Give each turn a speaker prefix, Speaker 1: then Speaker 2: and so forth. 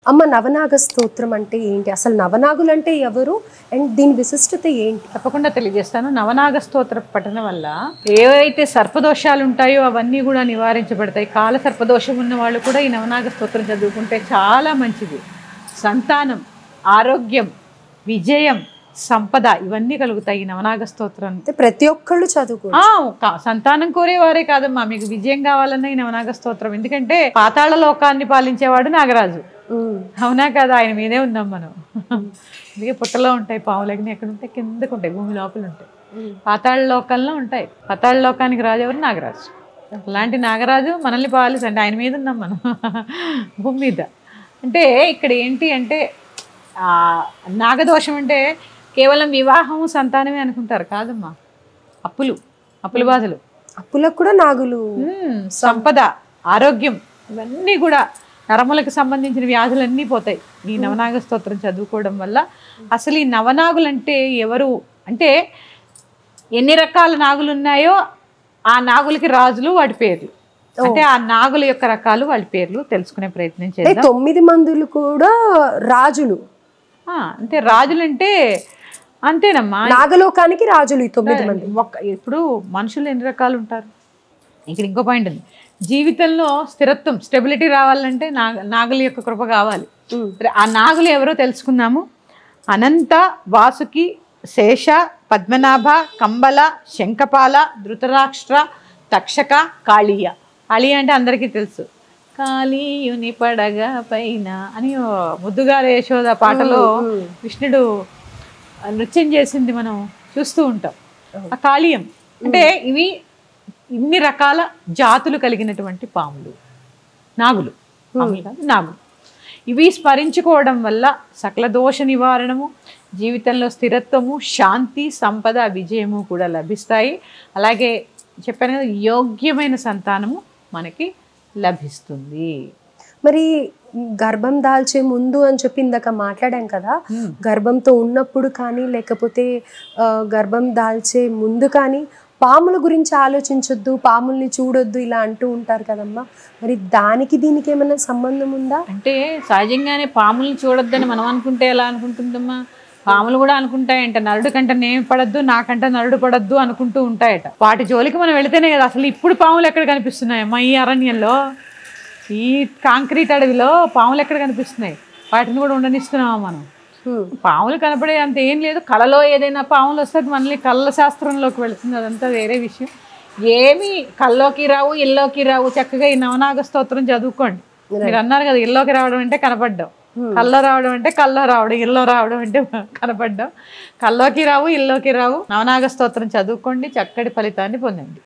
Speaker 1: అమ్మ నవనాగ స్తోత్రం అంటే ఏంటి, అసలు నవనాగులు అంటే ఎవరు, అండ్ దీని విశిష్టత ఏంటి?
Speaker 2: తప్పకుండా తెలియజేస్తాను. నవనాగ స్తోత్ర పఠనం వల్ల ఏవైతే సర్పదోషాలు ఉంటాయో అవన్నీ కూడా నివారించబడతాయి. కాల సర్పదోషం ఉన్న వాళ్ళు కూడా ఈ నవనాగ స్తోత్రం చదువుకుంటే చాలా మంచిది. సంతానం, ఆరోగ్యం, విజయం, సంపద ఇవన్నీ కలుగుతాయి ఈ నవనాగ స్తోత్రం.
Speaker 1: ప్రతి ఒక్కళ్ళు చదువుకో.
Speaker 2: సంతానం కోరేవారే కాదమ్మా, మీకు విజయం కావాలన్నా ఈ నవనాగ స్తోత్రం. ఎందుకంటే పాతాళ లోకాన్ని పాలించేవాడు నాగరాజు, అవునా కదా, ఆయన మీదే ఉందాం మనం. అందుకే పుట్టలో ఉంటాయి పాములు, అగ్ని ఎక్కడ ఉంటాయి, కిందకు ఉంటాయి, భూమి లోపల ఉంటాయి, పాతాళ లోకంలో ఉంటాయి. పాతాళ లోకానికి రాజు ఎవరు? నాగరాజు. అలాంటి నాగరాజు మనల్ని పాలించండి, ఆయన మీద ఉన్నాం మనం భూమి మీద. అంటే ఇక్కడ ఏంటి అంటే నాగదోషం అంటే కేవలం వివాహం సంతానమే అనుకుంటారు, కాదమ్మా. అప్పుల బాధలు,
Speaker 1: అప్పులకు కూడా నాగులు,
Speaker 2: సంపద, ఆరోగ్యం ఇవన్నీ కూడా, నరములకు సంబంధించిన వ్యాధులన్నీ పోతాయి ఈ నవనాగ స్తోత్రం చదువుకోవడం వల్ల. అసలు ఈ నవనాగులు అంటే ఎవరు అంటే, ఎన్ని రకాల నాగులు ఉన్నాయో ఆ నాగులకి రాజులు, వాటి పేర్లు, అంటే ఆ నాగుల యొక్క రకాలు, వాళ్ళ పేర్లు తెలుసుకునే ప్రయత్నం చేద్దాం.
Speaker 1: 9 మందులు కూడా రాజులు,
Speaker 2: అంటే రాజులు అంటే అంతేనమ్మా,
Speaker 1: నాగలోకానికి రాజులు 9 మంది.
Speaker 2: ఇప్పుడు మనుషులు ఎన్ని రకాలు ఉంటారు? ఇక్కడ ఇంకో పాయింట్ ఉంది, జీవితంలో స్థిరత్వం, స్టెబిలిటీ రావాలంటే నాగుల యొక్క కృప కావాలి. ఆ నాగులు ఎవరో తెలుసుకుందాము. అనంత, వాసుకి, శేష, పద్మనాభ, కంబల, శంఖపాల, ధృతరాష్ట్ర, తక్షక, కాళీయ. కాళీయ అంటే అందరికీ తెలుసు, కాళీయుని పడగ పైన అని ముద్దుగారు యశోద పాటలో కృష్ణుడు నృత్యం చేసింది మనం చూస్తూ ఉంటాం. ఆ కాళీయం అంటే ఇవి ఇన్ని రకాల జాతులు కలిగినటువంటి పాములు, నాగులు. నాగులు ఇవి స్మరించుకోవడం వల్ల సకల దోష నివారణము, జీవితంలో స్థిరత్వము, శాంతి, సంపద, విజయము కూడా లభిస్తాయి. అలాగే చెప్పాను కదా, యోగ్యమైన సంతానము మనకి లభిస్తుంది.
Speaker 1: మరి గర్భం దాల్చే ముందు అని చెప్పి ఇందాక మాట్లాడాం కదా, గర్భంతో ఉన్నప్పుడు కానీ లేకపోతే గర్భం దాల్చే ముందు కానీ పాముల గురించి ఆలోచించొద్దు, పాముల్ని చూడొద్దు ఇలా అంటూ ఉంటారు కదమ్మా. మరి దానికి దీనికి ఏమైనా సంబంధం ఉందా?
Speaker 2: అంటే సహజంగానే పాముల్ని చూడొద్దని మనం అనుకుంటే ఎలా అనుకుంటుందమ్మా, పాములు కూడా అనుకుంటాయంట, నరుడు కంట నేను పడద్దు, నాకంట నరుడు పడద్దు అనుకుంటూ ఉంటాయట. వాటి జోలికి మనం వెళితేనే కదా. అసలు ఇప్పుడు పాములు ఎక్కడ కనిపిస్తున్నాయమ్మా ఈ అరణ్యంలో, ఈ కాంక్రీట్ అడవిలో పాములు ఎక్కడ కనిపిస్తున్నాయి? వాటిని కూడా ఉండనిస్తున్నామా మనం? పాములు కనపడే అంత ఏం లేదు. కళలో ఏదైనా పాములు వస్తే మళ్ళీ కళ్ళ శాస్త్రంలోకి వెళుతుంది, అదంతా వేరే విషయం. ఏమి కల్లోకి రావు, ఇల్లోకి రావు. చక్కగా ఈ నవనాగ స్తోత్రం చదువుకోండి. మీరు అన్నారు కదా, ఇల్లోకి రావడం అంటే కనపడ్డాం, కల్లో రావడం అంటే కల్లో రావడం, ఇల్లో రావడం అంటే కనపడ్డాం. కల్లోకి రావు, ఇల్లోకి రావు. నవనాగ స్తోత్రం చదువుకోండి, చక్కటి ఫలితాన్ని పొందండి.